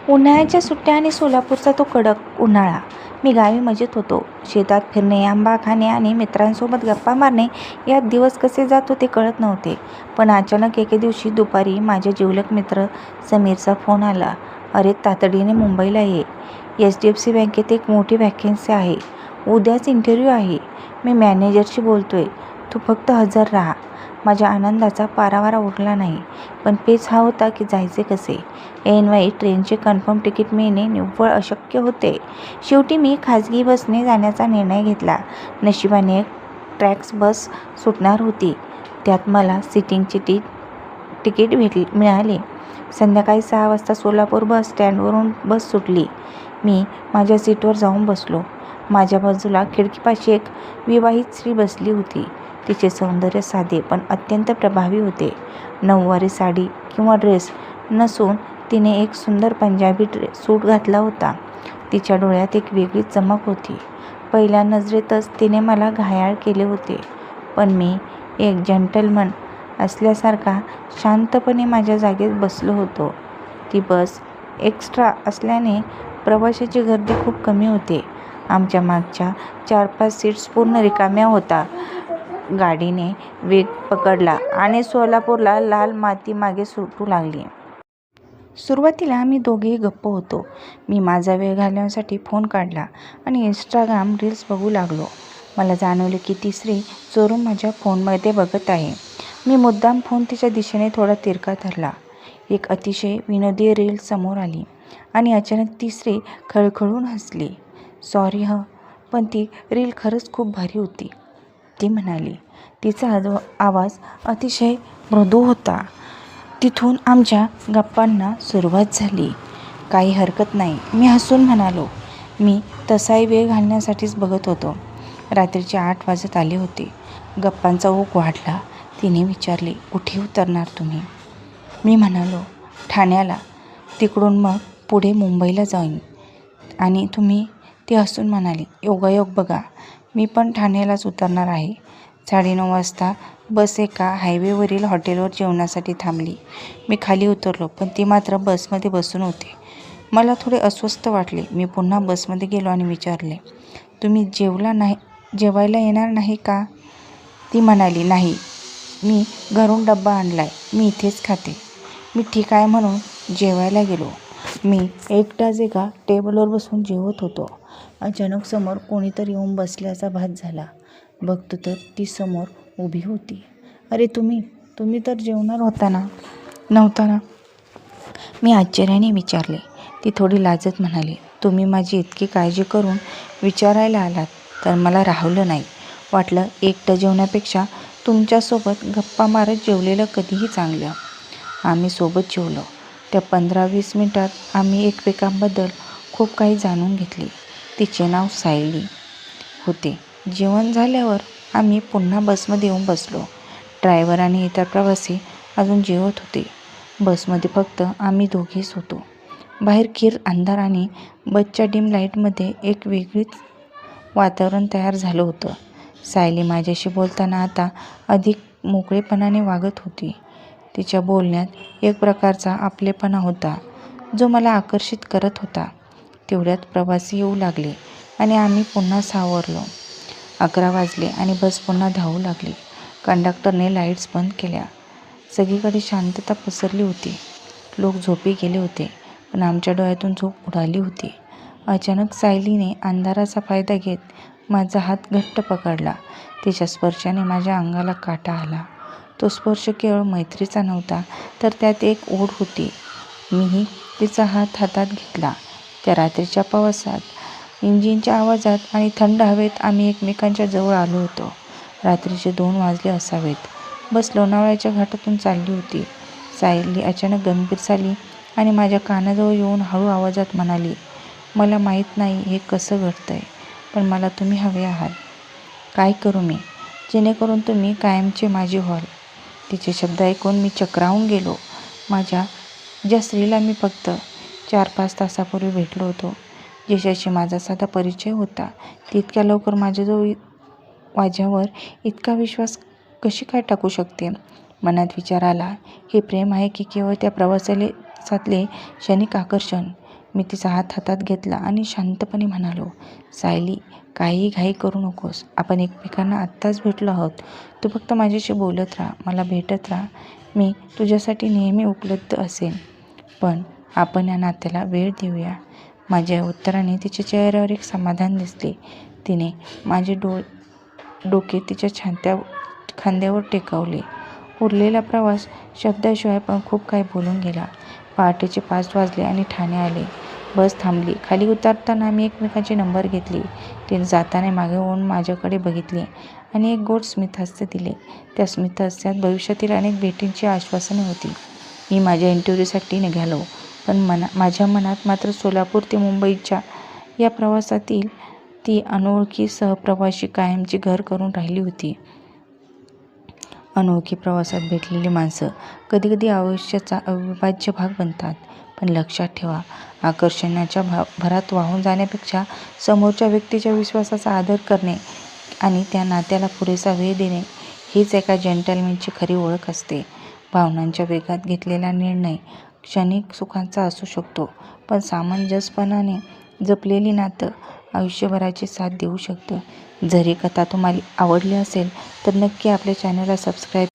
उन्हाळ्याच्या सुट्ट्या आणि सोलापूरचा तो कडक उन्हाळा. मी गावी मजेत होतो. शेतात फिरणे, आंबा खाणे आणि मित्रांसोबत गप्पा मारणे यात दिवस कसे जात होते कळत नव्हते. पण अचानक एके दिवशी दुपारी माझ्या जिवलग मित्र समीरचा फोन आला. "अरे, तातडीने मुंबईला ये. HDFC बँकेत एक मोठी व्हॅकन्सी आहे. उद्याच इंटरव्ह्यू आहे. मी मॅनेजरशी बोलतोय. तू फक्त हजर राहा." माझ्या आनंदाचा पारावार उरला नाही. पण पेच हा होता की जायचे कसे. ऐनवेळी ट्रेनचे कन्फर्म तिकीट मिळणे निव्वळ अशक्य होते. शेवटी मी खाजगी बसने जाण्याचा निर्णय घेतला. नशिबाने एक ट्रॅक्स बस सुटणार होती. त्यात मला सीटिंगचे तिकीट मिळाले. संध्याकाळी 6 वाजता सोलापूर बस स्टँडवरून बस सुटली. मी माझ्या सीटवर जाऊन बसलो. माझ्या बाजूला खिडकीपाशी एक विवाहित स्त्री बसली होती. तिचे सौंदर्य साधे पण अत्यंत प्रभावी होते. नऊवारी साडी किंवा ड्रेस नसून तिने एक सुंदर पंजाबी सूट घातला होता. तिच्या डोळ्यात एक वेगळी चमक होती. पहिल्या नजरेतच तिने मला घायाळ केले होते. पण मी एक जंटलमन असल्यासारखा शांतपणे माझ्या जागेत बसलो होतो. ती बस एक्स्ट्रा असल्याने प्रवाशाची गर्दी खूप कमी होती. आमच्या मागच्या 4-5 सीट्स पूर्ण रिकाम्या होत्या. गाडीने वेग पकडला आणि सोलापूरला लाल माती मागे सुटू लागली. सुरुवातीला आम्ही दोघेही गप्प होतो. मी माझा वेळ घालवण्यासाठी फोन काढला आणि इंस्टाग्राम रील्स बघू लागलो. मला जाणवले की ती स्त्री चोरून माझ्या फोनमध्ये बघत आहे. मी मुद्दाम फोन तिच्या दिशेने थोडा तिरका धरला. एक अतिशय विनोदी रील समोर आली आणि अचानक ती स्त्री खळखळून हसली. "सॉरी पण ती रील खरंच खूप भारी होती," ती म्हणाली. तिचा आवाज अतिशय मृदू होता. तिथून आमच्या गप्पांना सुरुवात झाली. "काही हरकत नाही," मी हसून म्हणालो. मी तसाही वेळ घालवण्यासाठीच बघत होतो. रात्रीचे 8 वाजत आले होते. गप्पांचा ओघ वाढला. तिने विचारले, "कुठे उतरणार तुम्ही?" मी म्हणालो, "ठाण्याला. तिकडून मग पुढे मुंबईला जाईन." "आणि तुम्ही?" ती हसून म्हणाली. "योगायोग बघा. मी पण ठाण्यालाच उतरणार आहे." 9:30 वाजता बस एका हायवेवरील हॉटेलवर जेवणासाठी थांबली. मी खाली उतरलो पण ती मात्र बसमध्ये बसून होती. मला थोडे अस्वस्थ वाटले. मी पुन्हा बसमध्ये गेलो आणि विचारले, "तुम्ही जेवायला येणार नाही का?" ती म्हणाली, "नाही, मी घरून डब्बा आणलाय. मी इथेच खाते." मी ठीक आहे म्हणून जेवायला गेलो. मी एकटाच एका टेबलवर बसून जेवत होतो. अचानक समोर कोणीतरी येऊन बसल्याचा भास झाला. बघतो तर ती समोर उभी होती. "अरे, तुम्ही तर जेवणार नव्हता ना?" मी आश्चर्याने विचारले. ती थोडी लाजत म्हणाली, "तुम्ही माझी इतकी काळजी करून विचारायला आलात तर मला राहवलं नाही. वाटलं एकटं जेवण्यापेक्षा तुमच्यासोबत गप्पा मारत जेवलेलं कधीही चांगलं." आम्ही सोबत जेवलो. त्या 15-20 मिनिटात आम्ही एकमेकांबद्दल खूप काही जाणून घेतले. तिचे नाव सायली होते. जेवण झाल्यावर आम्ही पुन्हा बसमध्ये येऊन बसलो. ड्रायव्हर आणि इतर प्रवासी अजून जेवत होते. बसमध्ये फक्त आम्ही दोघेच होतो. बाहेर किर्र अंधार आणि बसच्या डिम लाईटमध्ये एक वेगळीच वातावरण तयार झालं होतं. सायली माझ्याशी बोलताना आता अधिक मोकळेपणाने वागत होती. तिच्या बोलण्यात एक प्रकारचा आपलेपणा होता जो मला आकर्षित करत होता. तेवढ्यात प्रवासी येऊ लागले आणि आम्ही पुन्हा सावरलो. 11 वाजले आणि बस पुन्हा धावू लागली. कंडक्टरने लाईट्स बंद केल्या. सगळीकडे शांतता पसरली होती. लोक झोपी गेले होते पण आमच्या डोळ्यातून झोप उडाली होती. अचानक सायलीने अंधाराचा फायदा घेत माझा हात घट्ट पकडला. तिच्या स्पर्शाने माझ्या अंगाला काटा आला. तो स्पर्श केवळ मैत्रीचा नव्हता तर त्यात एक ओढ होती. मीही तिचा हात हातात घेतला. त्या रात्रीच्या पावसात, इंजिनच्या आवाजात आणि थंड हवेत आम्ही एकमेकांच्या जवळ आलो होतो. रात्रीचे 2 वाजले असावेत. बस लोणावळ्याच्या घाटातून चालली होती. सायली अचानक गंभीर झाली आणि माझ्या कानाजवळ येऊन हळू आवाजात म्हणाली, "मला माहीत नाही हे कसं घडतंय, पण मला तुम्ही हवे आहात. काय करू मी, जेणेकरून तुम्ही कायमचे माझे व्हाल?" तिचे शब्द ऐकून मी चक्रावून गेलो. ज्या स्त्रीला मी फक्त 4-5 तासापूर्वी भेटलो होतो, जिच्याशी माझा साधा परिचय होता, ती इतक्या लवकर माझ्यावर इतका विश्वास कशी काय टाकू शकते? मनात विचार आला, हे प्रेम आहे की केवळ त्या प्रवासातले क्षणिक आकर्षण? मी तिचा हात हातात घेतला आणि शांतपणे म्हणालो, सायली, काहीही घाई करू नकोस. आपण एकमेकांना आत्ताच भेटलो आहोत. तू फक्त माझ्याशी बोलत राहा, मला भेटत राहा. मी तुझ्यासाठी नेहमी उपलब्ध असेन. पण आपण या नात्याला वेळ देऊया. माझ्या या उत्तराने तिच्या चेहऱ्यावर एक समाधान दिसले. तिने माझे डोके तिच्या खांद्यावर टेकवले. उरलेला प्रवास शब्दाशिवाय पण खूप काही बोलून गेला. पहाटेचे 5 वाजले आणि ठाणे आले. बस थांबली. खाली उतरताना आम्ही एकमेकांचे नंबर घेतले. तिने जाताना मागे वळून माझ्याकडे बघितले आणि एक गोड स्मितहास्य दिले. त्या स्मितहास्यात भविष्यातील अनेक भेटींची आश्वासने होती. मी माझ्या इंटरव्ह्यूसाठी निघालो, पण माझ्या मनात मात्र सोलापूर ते मुंबईच्या या प्रवासातील ती अनोळखी सहप्रवासी कायमची घर करून राहिली होती. अनोळखी प्रवासात भेटलेली माणसं कधीकधी आयुष्याचा अविभाज्य भाग बनतात. पण लक्षात ठेवा, आकर्षणाच्या भरात वाहून जाण्यापेक्षा समोरच्या व्यक्तीच्या विश्वासाचा आदर करणे आणि त्या नात्याला पुरेसा वेळ देणे हीच एका जेंटलमॅनची खरी ओळख असते. भावनांच्या वेगात घेतलेला निर्णय क्षणिक सुखाचा असू शकतो, पण सामंजस्यपणाने जपलेली नातं आयुष्यभराची साथ देऊ शकतं. जर ही कथा तुम्हाला आवडली असेल तर नक्की आपल्या चॅनलला सबस्क्राईब